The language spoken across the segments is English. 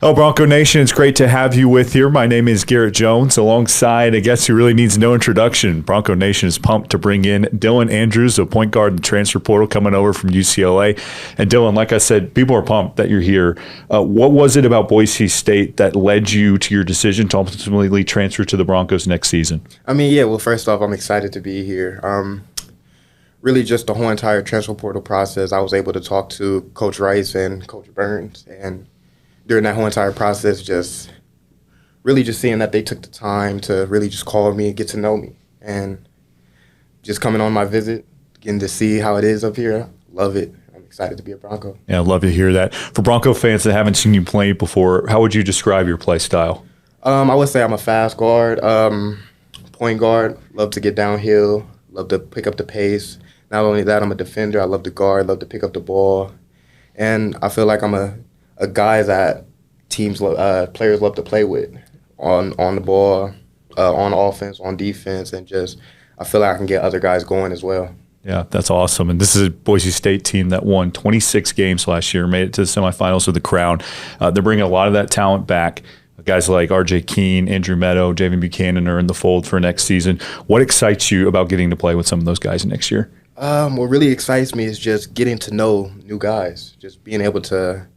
Oh, Bronco Nation, it's great to have you with here. My name is Garrett Jones, alongside a guest who really needs no introduction. Bronco Nation is pumped to bring in Dylan Andrews, a point guard in the transfer portal coming over from UCLA. And Dylan, like I said, people are pumped that you're here. What was it about Boise State that led you to your decision to ultimately transfer to the Broncos next season? Well, first off, I'm excited to be here. Really just the whole entire transfer portal process, I was able to talk to Coach Rice and Coach Burns, and during that whole entire process, just seeing that they took the time to really just call me and get to know me. And just coming on my visit, getting to see how it is up here, love it. I'm excited to be a Bronco. Yeah, I'd love to hear that. For Bronco fans that haven't seen you play before, how would you describe your play style? I would say I'm a fast guard, point guard, love to get downhill, love to pick up the pace. Not only that, I'm a defender. I love to guard, love to pick up the ball. And I feel like I'm a guy that players love to play with on the ball, on offense, on defense, and just I feel like I can get other guys going as well. Yeah, that's awesome. And this is a Boise State team that won 26 games last year, made it to the semifinals of the Crown. They're bringing a lot of that talent back. Guys like R.J. Keene, Andrew Meadow, Javen Buchanan are in the fold for next season. What excites you about getting to play with some of those guys next year? What really excites me is just getting to know new guys, just being able to,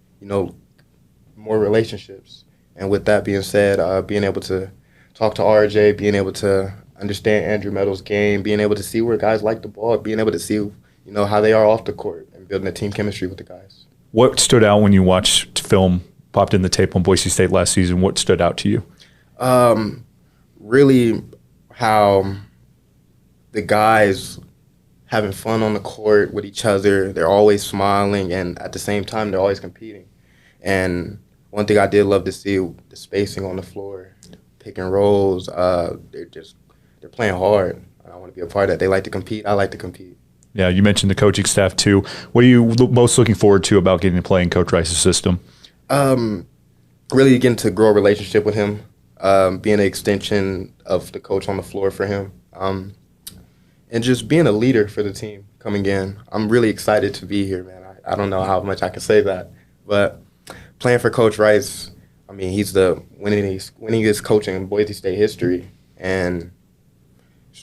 more relationships. And with that being said, being able to talk to RJ, being able to understand Andrew Meadow's game, being able to see where guys like the ball, being able to see, how they are off the court and building a team chemistry with the guys. What stood out when you watched film, popped in the tape on Boise State last season? What stood out to you? Really how the guys having fun on the court with each other. They're always smiling, and at the same time, they're always competing. And one thing I did love to see, the spacing on the floor, pick and rolls. They're playing hard. I want to be a part of that. They like to compete. I like to compete. Yeah, you mentioned the coaching staff too. What are you most looking forward to about getting to play in Coach Rice's system? Really getting to grow a relationship with him, being an extension of the coach on the floor for him. And just being a leader for the team coming in. I'm really excited to be here, man. I don't know how much I can say that. But playing for Coach Rice, he's the winningest coach in Boise State history. And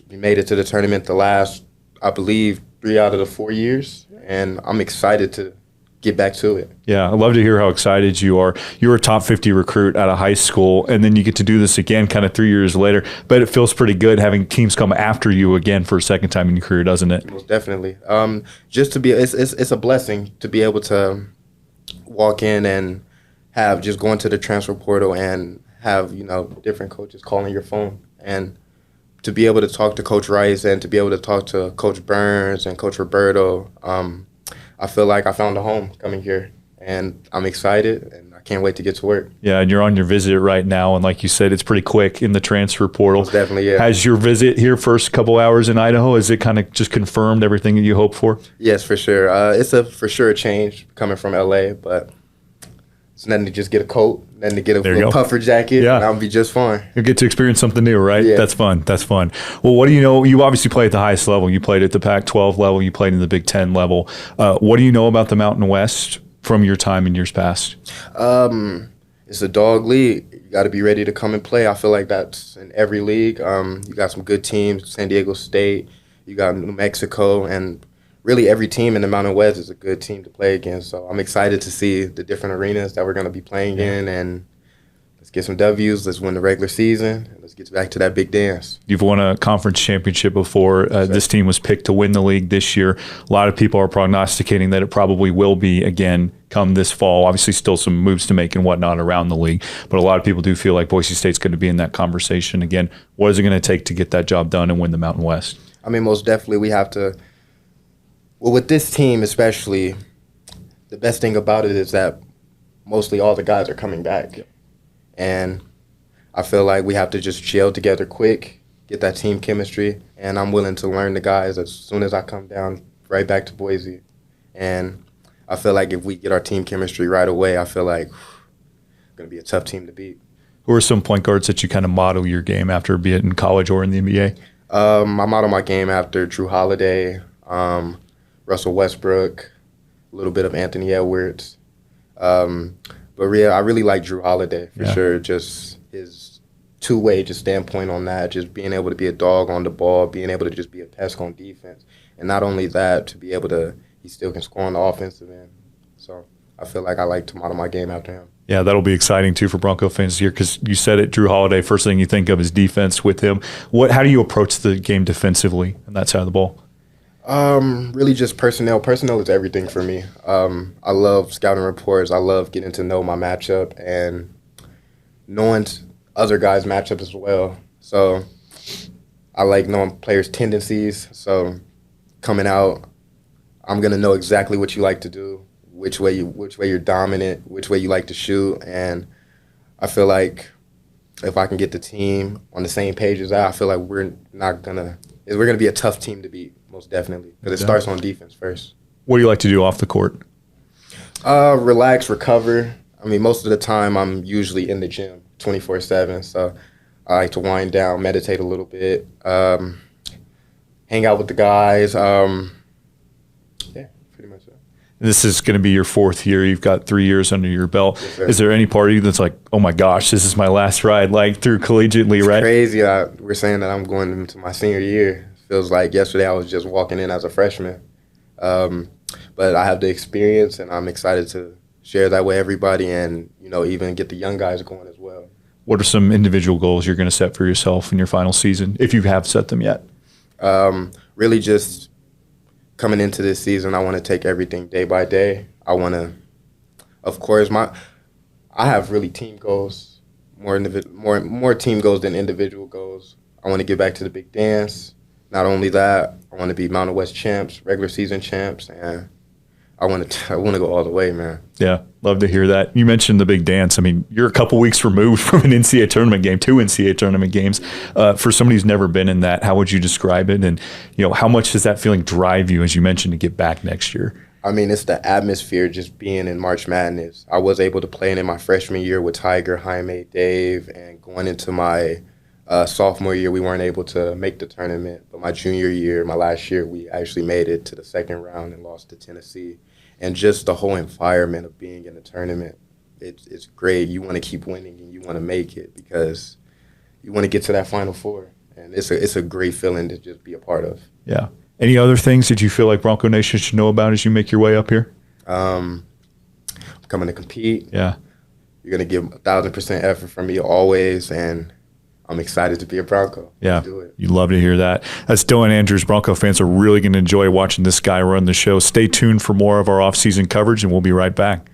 we made it to the tournament the last, I believe, 3 out of the 4 years. And I'm excited to get back to it. Yeah, I'd love to hear how excited you are. You were a top 50 recruit out of high school, and then you get to do this again kind of 3 years later. But it feels pretty good having teams come after you again for a second time in your career, doesn't it? Most definitely. Just to be, it's a blessing to be able to walk in and have just go into the transfer portal and have, different coaches calling your phone. And to be able to talk to Coach Rice and to be able to talk to Coach Burns and Coach Roberto, I feel like I found a home coming here, and I'm excited, and I can't wait to get to work. Yeah, and you're on your visit right now, and like you said, it's pretty quick in the transfer portal. Most definitely, yeah. Has your visit here, first couple hours in Idaho, has it kind of just confirmed everything that you hoped for? Yes, for sure. It's for sure a change coming from L.A., but it's nothing to just get a coat, nothing to get a little puffer jacket, and I'll be just fine. You'll get to experience something new, right? Yeah. That's fun. Well, what do you know? You obviously play at the highest level. You played at the Pac-12 level. You played in the Big Ten level. What do you know about the Mountain West from your time in years past? It's a dog league. You got to be ready to come and play. I feel like that's in every league. You got some good teams, San Diego State. You got New Mexico, and really every team in the Mountain West is a good team to play against. So I'm excited to see the different arenas that we're going to be playing in, and let's get some W's. Let's win the regular season, and let's get back to that big dance. You've won a conference championship before. This team was picked to win the league this year. A lot of people are prognosticating that it probably will be again come this fall. Obviously still some moves to make and whatnot around the league, but a lot of people do feel like Boise State's going to be in that conversation again. What is it going to take to get that job done and win the Mountain West? Most definitely we have to. Well, with this team especially, the best thing about it is that mostly all the guys are coming back. Yep. And I feel like we have to just gel together quick, get that team chemistry, and I'm willing to learn the guys as soon as I come down right back to Boise. And I feel like if we get our team chemistry right away, I feel like it's going to be a tough team to beat. Who are some point guards that you kind of model your game after, be it in college or in the NBA? I model my game after Drew Holiday, Russell Westbrook, a little bit of Anthony Edwards. But yeah, I really like Drew Holiday for Yeah. sure. Just his two-way just standpoint on that, just being able to be a dog on the ball, being able to just be a pest on defense. And not only that, to be able to, he still can score on the offensive end. So I feel like I like to model my game after him. Yeah, that'll be exciting too for Bronco fans here because you said it, Drew Holiday. First thing you think of is defense with him. How do you approach the game defensively on that side of the ball? Really just personnel. Personnel is everything for me. I love scouting reports. I love getting to know my matchup and knowing other guys' matchup as well. So I like knowing players' tendencies. So coming out, I'm gonna know exactly what you like to do, which way you're dominant, which way you like to shoot, and I feel like if I can get the team on the same page as that, I feel like we're gonna be a tough team to beat, most definitely, because it starts on defense first. What do you like to do off the court? Relax, recover. I mean, most of the time I'm usually in the gym 24/7, so I like to wind down, meditate a little bit, hang out with the guys. Yeah, pretty much that. This is going to be your fourth year. You've got 3 years under your belt. Yes, sir. Is there any part of you that's like, oh my gosh, this is my last ride, like through collegiately, right? Crazy. We're saying that I'm going into my senior year. Feels like yesterday I was just walking in as a freshman. But I have the experience, and I'm excited to share that with everybody and, even get the young guys going as well. What are some individual goals you're going to set for yourself in your final season, if you have set them yet? Really just coming into this season, I want to take everything day by day. I want to, of course, I have really team goals, more team goals than individual goals. I want to get back to the big dance. Not only that, I want to be Mountain West champs, regular season champs, and I want to go all the way, man. Yeah, love to hear that. You mentioned the big dance. I mean, you're a couple weeks removed from an NCAA tournament game, 2 NCAA tournament games. For somebody who's never been in that, how would you describe it? And how much does that feeling drive you, as you mentioned, to get back next year? I mean, it's the atmosphere just being in March Madness. I was able to play in my freshman year with Tiger, Jaime, Dave, and going into my sophomore year, we weren't able to make the tournament. But my junior year, my last year, we actually made it to the second round and lost to Tennessee. And just the whole environment of being in the tournament, it's great. You want to keep winning and you want to make it because you want to get to that Final Four. And it's a great feeling to just be a part of. Yeah. Any other things that you feel like Bronco Nation should know about as you make your way up here? I'm coming to compete. Yeah. You're going to give 1,000% effort from me always, and I'm excited to be a Bronco. Yeah, Let's do it. You love to hear that. That's Dylan Andrews. Bronco fans are really going to enjoy watching this guy run the show. Stay tuned for more of our off-season coverage, and we'll be right back.